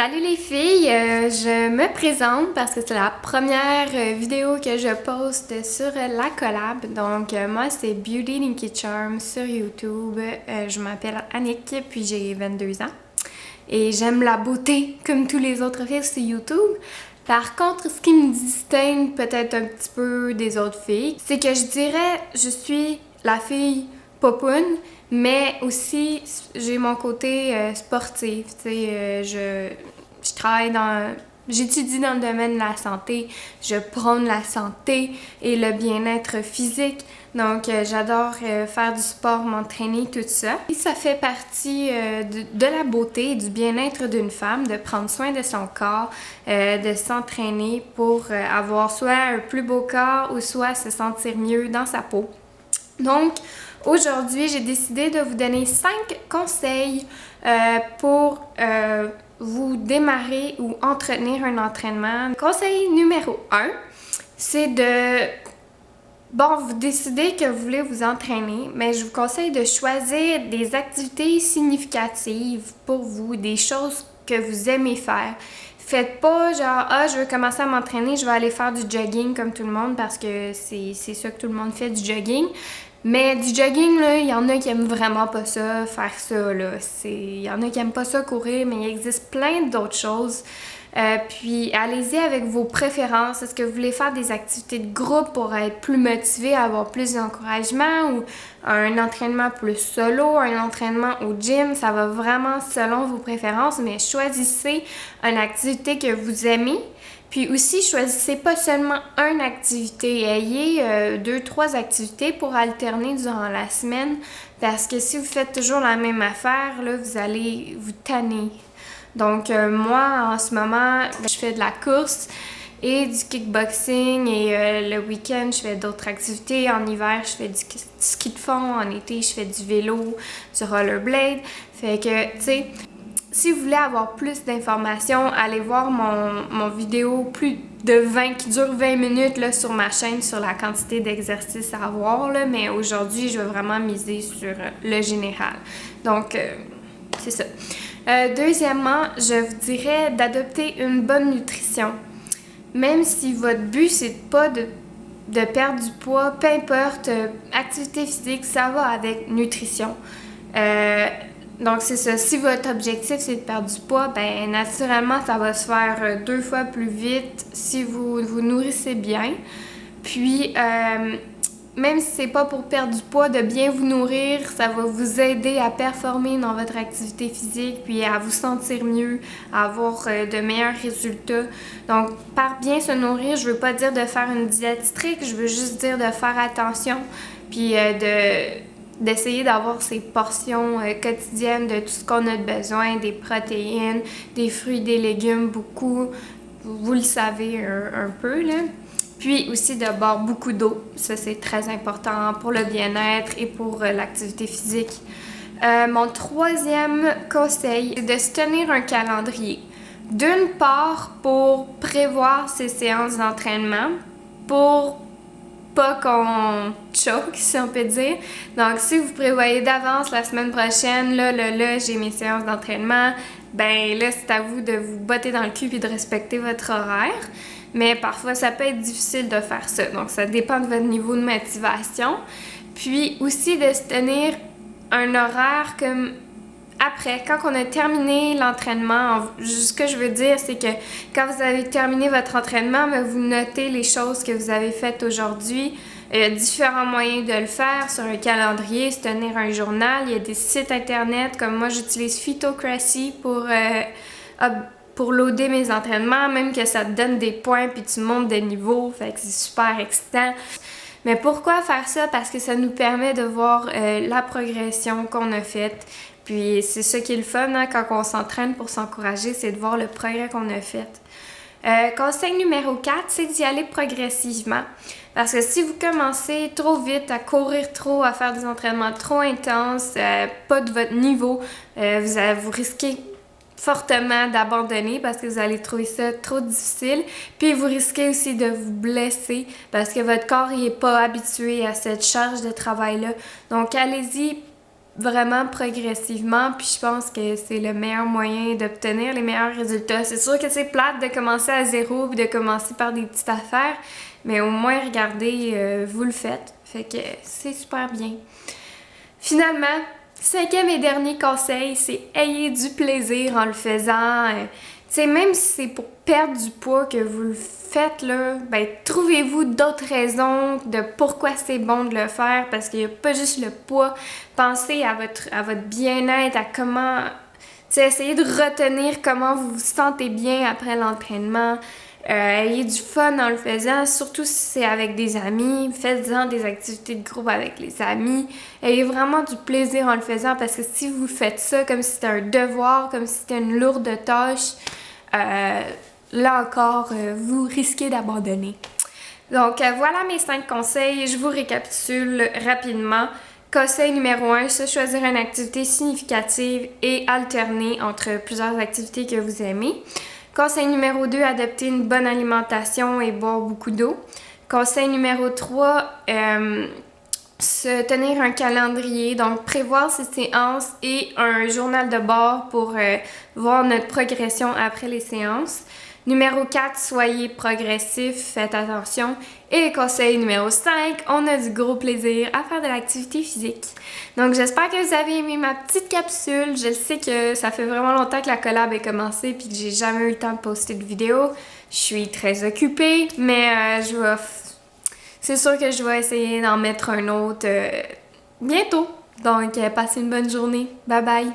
Salut les filles, je me présente parce que c'est la première vidéo que je poste sur la collab. Donc moi c'est Beauty Linky Charm sur YouTube. Je m'appelle Annick puis j'ai 22 ans. Et j'aime la beauté comme tous les autres filles sur YouTube. Par contre, ce qui me distingue peut-être un petit peu des autres filles, c'est que je dirais je suis la fille popoune, mais aussi j'ai mon côté sportif. Tu sais, je travaille j'étudie dans le domaine de la santé, je prône la santé et le bien-être physique. Donc, j'adore faire du sport, m'entraîner, tout ça. Et ça fait partie de la beauté et du bien-être d'une femme, de prendre soin de son corps, de s'entraîner pour avoir soit un plus beau corps ou soit se sentir mieux dans sa peau. Donc, aujourd'hui, j'ai décidé de vous donner 5 conseils pour vous démarrer ou entretenir un entraînement. Conseil numéro 1, c'est vous décidez que vous voulez vous entraîner, mais je vous conseille de choisir des activités significatives pour vous, des choses que vous aimez faire. Faites pas genre, je veux commencer à m'entraîner, je vais aller faire du jogging comme tout le monde parce que c'est ça que tout le monde fait, du jogging. Mais du jogging, là, il y en a qui aiment vraiment pas ça, faire ça, là. Il y en a qui aiment pas ça courir, mais il existe plein d'autres choses. Puis allez-y avec vos préférences. Est-ce que vous voulez faire des activités de groupe pour être plus motivé, avoir plus d'encouragement ou un entraînement plus solo, un entraînement au gym? Ça va vraiment selon vos préférences, mais choisissez une activité que vous aimez. Puis aussi, choisissez pas seulement une activité, ayez 2-3 activités pour alterner durant la semaine parce que si vous faites toujours la même affaire, là, vous allez vous tanner. Donc moi, en ce moment, je fais de la course et du kickboxing et le week-end, je fais d'autres activités. En hiver, je fais du ski de fond. En été, je fais du vélo, du rollerblade. Fait que, tu sais, si vous voulez avoir plus d'informations, allez voir mon vidéo plus de 20 qui dure 20 minutes là, sur ma chaîne sur la quantité d'exercices à avoir. Là, mais aujourd'hui, je vais vraiment miser sur le général. Donc, c'est ça. Deuxièmement, je vous dirais d'adopter une bonne nutrition. Même si votre but, c'est pas de perdre du poids, peu importe, activité physique, ça va avec nutrition. Donc, c'est ça. Si votre objectif, c'est de perdre du poids, ben naturellement, ça va se faire 2 fois plus vite si vous vous nourrissez bien. Puis, même si c'est pas pour perdre du poids, de bien vous nourrir, ça va vous aider à performer dans votre activité physique, puis à vous sentir mieux, à avoir de meilleurs résultats. Donc, par bien se nourrir, je veux pas dire de faire une diète stricte, je veux juste dire de faire attention, puis d'essayer d'avoir ces portions quotidiennes de tout ce qu'on a besoin, des protéines, des fruits, des légumes, beaucoup. Vous le savez un peu, là. Puis aussi de boire beaucoup d'eau. Ça, c'est très important pour le bien-être et pour l'activité physique. Mon troisième conseil, c'est de se tenir un calendrier. D'une part, pour prévoir ses séances d'entraînement, pour pas qu'on choke, si on peut dire. Donc, si vous prévoyez d'avance la semaine prochaine, là, j'ai mes séances d'entraînement, ben là, c'est à vous de vous botter dans le cul et de respecter votre horaire. Mais parfois, ça peut être difficile de faire ça. Donc, ça dépend de votre niveau de motivation. Puis aussi de se tenir un horaire comme après, quand on a terminé l'entraînement, ce que je veux dire, c'est que quand vous avez terminé votre entraînement, vous notez les choses que vous avez faites aujourd'hui. Il y a différents moyens de le faire sur un calendrier, se tenir un journal. Il y a des sites internet, comme moi j'utilise Photocracy pour loader mes entraînements, même que ça te donne des points puis tu montes de niveau, fait que c'est super excitant. Mais pourquoi faire ça? Parce que ça nous permet de voir la progression qu'on a faite. Puis c'est ça qui est le fun hein, quand on s'entraîne pour s'encourager, c'est de voir le progrès qu'on a fait. Conseil numéro 4, c'est d'y aller progressivement. Parce que si vous commencez trop vite, à courir trop, à faire des entraînements trop intenses, pas de votre niveau, vous risquez fortement d'abandonner parce que vous allez trouver ça trop difficile. Puis vous risquez aussi de vous blesser parce que votre corps n'est pas habitué à cette charge de travail-là. Donc allez-y vraiment progressivement, puis je pense que c'est le meilleur moyen d'obtenir les meilleurs résultats. C'est sûr que c'est plate de commencer à zéro puis de commencer par des petites affaires, mais au moins, regardez, vous le faites. Fait que c'est super bien. Finalement, 5e et dernier conseil, c'est ayez du plaisir en le faisant. Tu sais, même si c'est pour perdre du poids que vous le faites, là, ben trouvez-vous d'autres raisons de pourquoi c'est bon de le faire, parce qu'il n'y a pas juste le poids. Pensez à votre bien-être, à comment... Tu sais, essayez de retenir comment vous vous sentez bien après l'entraînement. Ayez du fun en le faisant, surtout si c'est avec des amis. Faites-en des activités de groupe avec les amis. Ayez vraiment du plaisir en le faisant, parce que si vous faites ça comme si c'était un devoir, comme si c'était une lourde tâche, là encore, vous risquez d'abandonner. Donc voilà mes 5 conseils. Je vous récapitule rapidement. Conseil numéro 1, se choisir une activité significative et alterner entre plusieurs activités que vous aimez. Conseil numéro 2, adopter une bonne alimentation et boire beaucoup d'eau. Conseil numéro 3, se tenir un calendrier, donc prévoir ses séances et un journal de bord pour voir notre progression après les séances. Numéro 4, soyez progressif, faites attention. Et conseil numéro 5, on a du gros plaisir à faire de l'activité physique. Donc j'espère que vous avez aimé ma petite capsule. Je sais que ça fait vraiment longtemps que la collab est commencée puis que j'ai jamais eu le temps de poster de vidéo. Je suis très occupée, mais c'est sûr que je vais essayer d'en mettre un autre bientôt. Donc passez une bonne journée. Bye bye!